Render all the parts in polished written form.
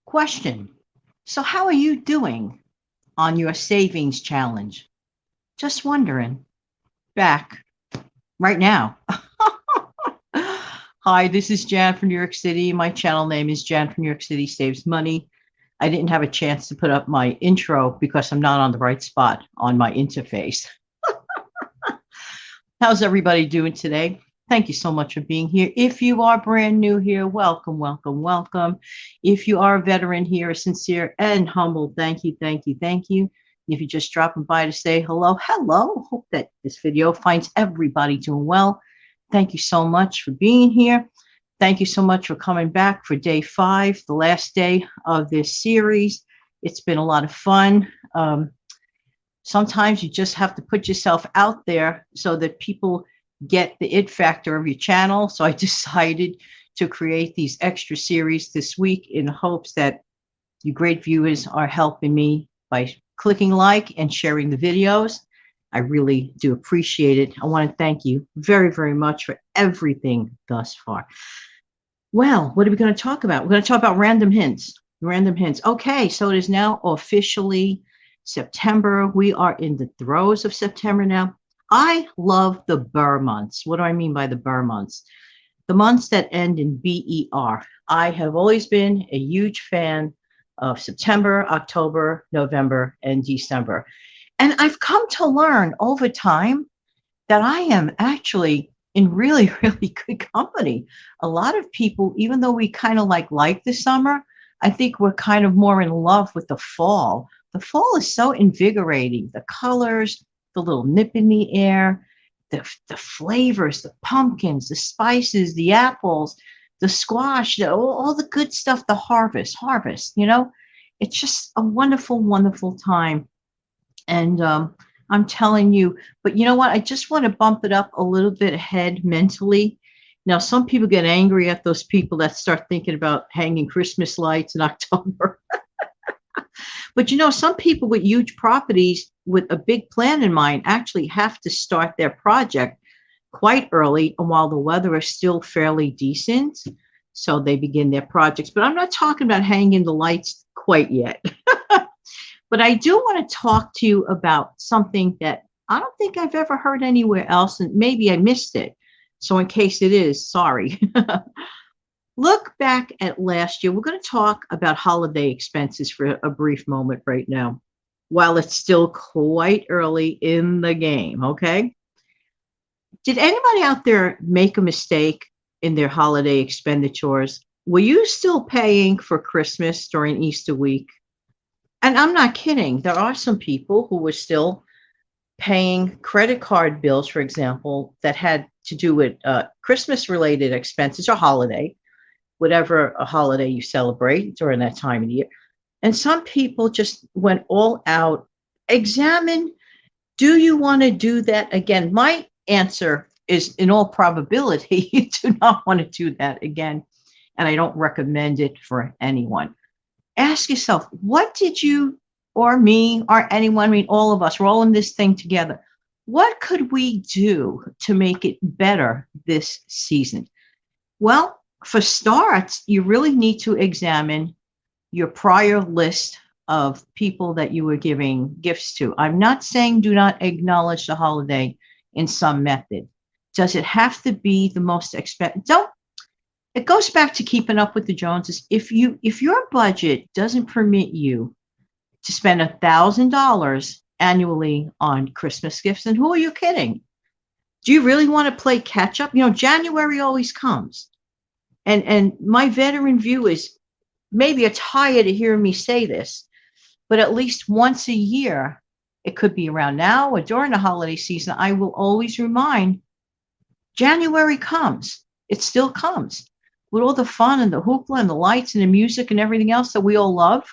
Question. So, how are you doing on your savings challenge? Just wondering. Back right now. Hi, this is Jan from New York City. My channel name is Jan from New York City Saves Money. I didn't have a chance to put up my intro because I'm not on the right spot on my interface. How's everybody doing today? Thank you so much for being here. If you are brand new here, welcome, welcome, welcome. If you are a veteran here, a sincere and humble thank you, thank you, thank you. If you're just dropping by to say hello, hello. Hope that this video finds everybody doing well. Thank you so much for being here. Thank you so much for coming back for day 5, the last day of this series. It's been a lot of fun. Sometimes you just have to put yourself out there so that people get the it factor of your channel. So I decided to create these extra series this week in hopes that you great viewers are helping me by clicking like and sharing the videos. I really do appreciate it. I want to thank you very, very much for everything thus far. Well, what are we going to talk about? We're going to talk about random hints. Random hints. Okay, so it is now officially September. We are in the throes of September now. I love the Burr months. What do I mean by the Burr months? The months that end in BER. I have always been a huge fan of September, October, November, and December. And I've come to learn over time that I am actually in really, really good company. A lot of people, even though we kind of like the summer, I think we're kind of more in love with the fall. The fall is so invigorating. The colors, the little nip in the air, the flavors, the pumpkins, the spices, the apples, the squash, all the good stuff, the harvest, it's just a wonderful, wonderful time. And I'm telling you, but you know what? I just want to bump it up a little bit ahead mentally. Now, some people get angry at those people that start thinking about hanging Christmas lights in October. But some people with huge properties with a big plan in mind actually have to start their project quite early and while the weather is still fairly decent. So they begin their projects. But I'm not talking about hanging the lights quite yet. But I do want to talk to you about something that I don't think I've ever heard anywhere else, and maybe I missed it. So in case it is, sorry. Look back at last year. We're going to talk about holiday expenses for a brief moment right now, while it's still quite early in the game, okay? Did anybody out there make a mistake in their holiday expenditures? Were you still paying for Christmas during Easter week? And I'm not kidding. There are some people who were still paying credit card bills, for example, that had to do with Christmas-related expenses or holiday, whatever a holiday you celebrate during that time of the year. And some people just went all out. Examine, do you want to do that again? My answer is, in all probability, you do not want to do that again. And I don't recommend it for anyone. Ask yourself, what did you or me or anyone, I mean, all of us, we're all in this thing together. What could we do to make it better this season? Well, for starts, you really need to examine your prior list of people that you were giving gifts to. I'm not saying do not acknowledge the holiday in some method. Does it have to be the most expensive? Don't. It goes back to keeping up with the Joneses. If your budget doesn't permit you to spend $1,000 annually on Christmas gifts, then who are you kidding? Do you really want to play catch up? January always comes. And my veteran viewers maybe are tired of hearing me say this, but at least once a year, it could be around now or during the holiday season, I will always remind January comes. It still comes. With all the fun and the hoopla and the lights and the music and everything else that we all love,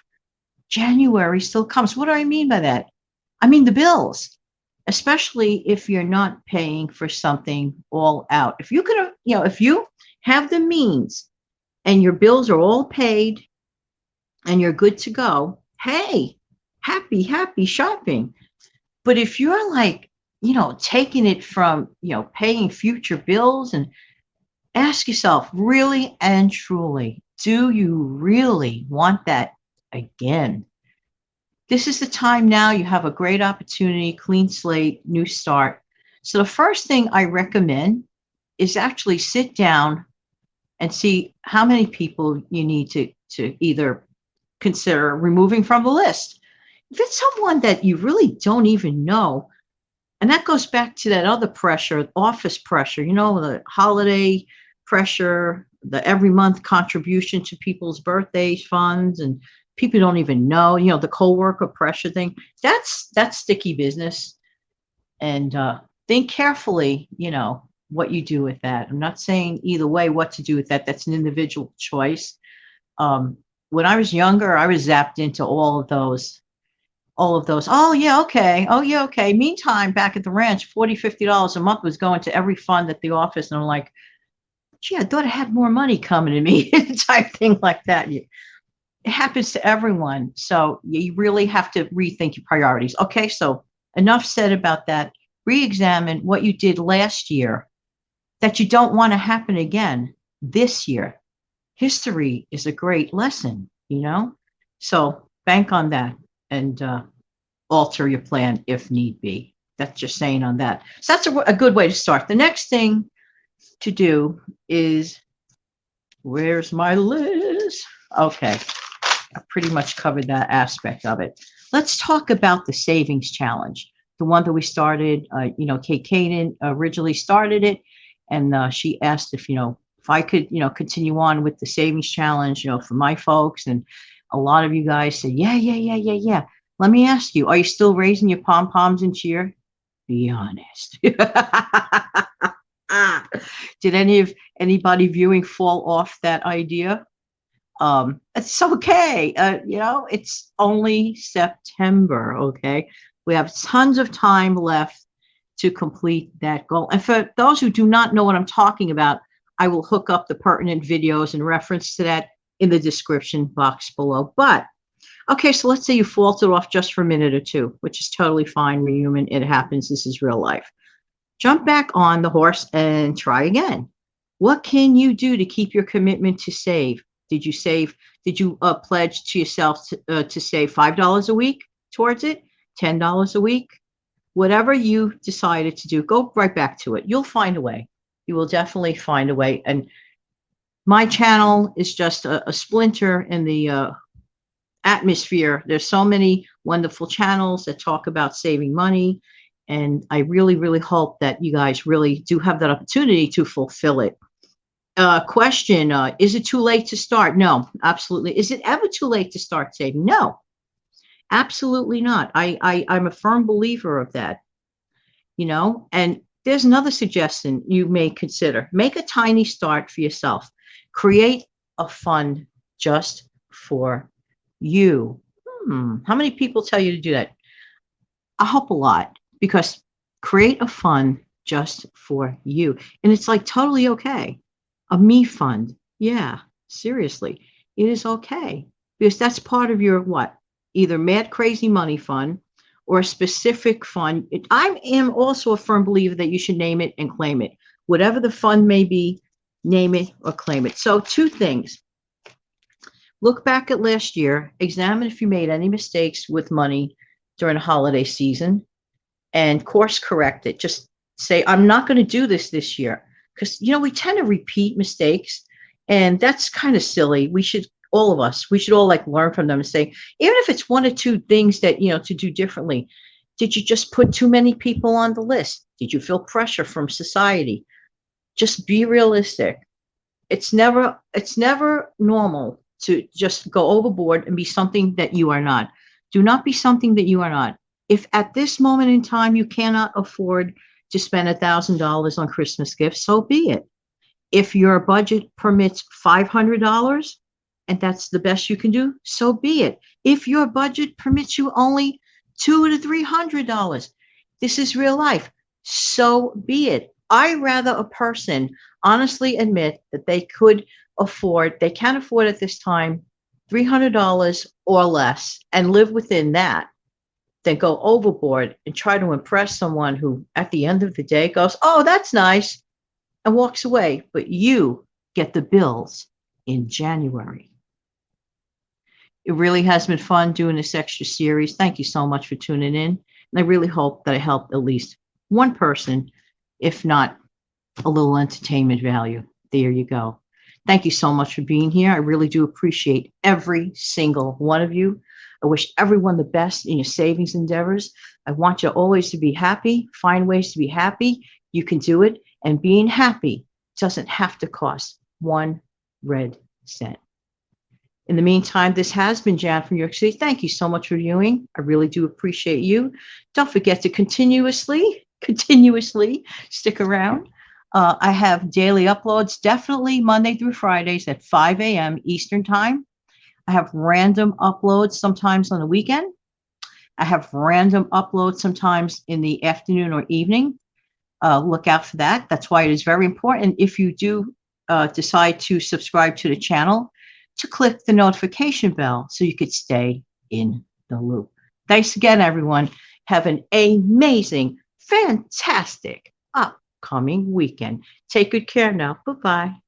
January still comes. What do I mean by that? I mean the bills, especially if you're not paying for something all out. If you could, if you have the means and your bills are all paid and you're good to go, hey, happy shopping. But if you're like, taking it from, paying future bills, and ask yourself really and truly, Do you really want that again? This is the time now. You have a great opportunity, clean slate, new start. So the first thing I recommend is actually sit down and see how many people you need to either consider removing from the list. If it's someone that you really don't even know, and that goes back to that other pressure, office pressure, the holiday pressure, the every month contribution to people's birthday funds, and people don't even know, the coworker pressure thing. That's sticky business. And think carefully, what you do with that. I'm not saying either way what to do with that. That's an individual choice. When I was younger, I was zapped into all of those. Oh yeah, okay. Oh yeah, okay. Meantime, back at the ranch, $40, $50 a month was going to every fund at the office. And I'm like, gee, I thought I had more money coming to me, type thing like that. It happens to everyone. So you really have to rethink your priorities. Okay, so enough said about that. Re-examine what you did last year that you don't want to happen again this year. History is a great lesson. So bank on that and alter your plan if need be. That's just saying on that. So that's a good way to start. The next thing to do is, where's my list? Okay, I pretty much covered that aspect of it. Let's talk about the savings challenge, the one that we started. KADEN originally started it, and she asked if I could, continue on with the savings challenge, for my folks. And a lot of you guys said, yeah, yeah, yeah, yeah, yeah. Let me ask you, are you still raising your pom poms and cheer? Be honest. Did anybody viewing fall off that idea? It's okay. It's only September. Okay. We have tons of time left to complete that goal. And for those who do not know what I'm talking about, I will hook up the pertinent videos in reference to that in the description box below. But okay, so let's say you faltered off just for a minute or two, which is totally fine. We're human. It happens. This is real life. Jump back on the horse and try again. What can you do to keep your commitment to save? Did you save? Did you pledge to yourself to save $5 a week towards it? $10 a week? Whatever you decided to do, go right back to it. You'll find a way. You will definitely find a way. And my channel is just a splinter in the atmosphere. There's so many wonderful channels that talk about saving money. And I really, really hope that you guys really do have that opportunity to fulfill it. Question, is it too late to start? No, absolutely. Is it ever too late to start saving? No, absolutely not. I'm a firm believer of that, and there's another suggestion you may consider. Make a tiny start for yourself. Create a fund just for you. How many people tell you to do that? I hope a lot, because create a fund just for you. And it's like totally okay. A me fund. Yeah, seriously. It is okay. Because that's part of your what? Either mad crazy money fund or a specific fund. I am also a firm believer that you should name it and claim it. Whatever the fund may be, name it or claim it. So 2 things. Look back at last year, examine if you made any mistakes with money during the holiday season, and course correct it. Just say, I'm not going to do this year. Because, we tend to repeat mistakes, and that's kind of silly. We should all learn from them and say, even if it's 1 or 2 things that, to do differently. Did you just put too many people on the list? Did you feel pressure from society? Just be realistic. It's never normal to just go overboard and be something that you are not. Do not be something that you are not. If at this moment in time you cannot afford to spend $1,000 on Christmas gifts, so be it. If your budget permits $500 and that's the best you can do, so be it. If your budget permits you only $200 to $300, this is real life, so be it. I rather a person honestly admit that they can afford at this time $300 or less and live within that, than go overboard and try to impress someone who at the end of the day goes, oh, that's nice, and walks away. But you get the bills. in January. It really has been fun doing this extra series. Thank you so much for tuning in. And I really hope that I helped at least one person, if not a little entertainment value. There you go. Thank you so much for being here. I really do appreciate every single one of you. I wish everyone the best in your savings endeavors. I want you always to be happy, find ways to be happy. You can do it. And being happy doesn't have to cost 1 red cent. In the meantime, this has been Jan from New York City. Thank you so much for viewing. I really do appreciate you. Don't forget to continuously stick around. I have daily uploads, definitely Monday through Fridays at 5 a.m. Eastern Time. I have random uploads sometimes on the weekend. I have random uploads sometimes in the afternoon or evening. Look out for that. That's why it is very important, if you do decide to subscribe to the channel, to click the notification bell so you could stay in the loop. Thanks again, everyone. Have an amazing, fantastic upcoming weekend. Take good care now. Bye-bye.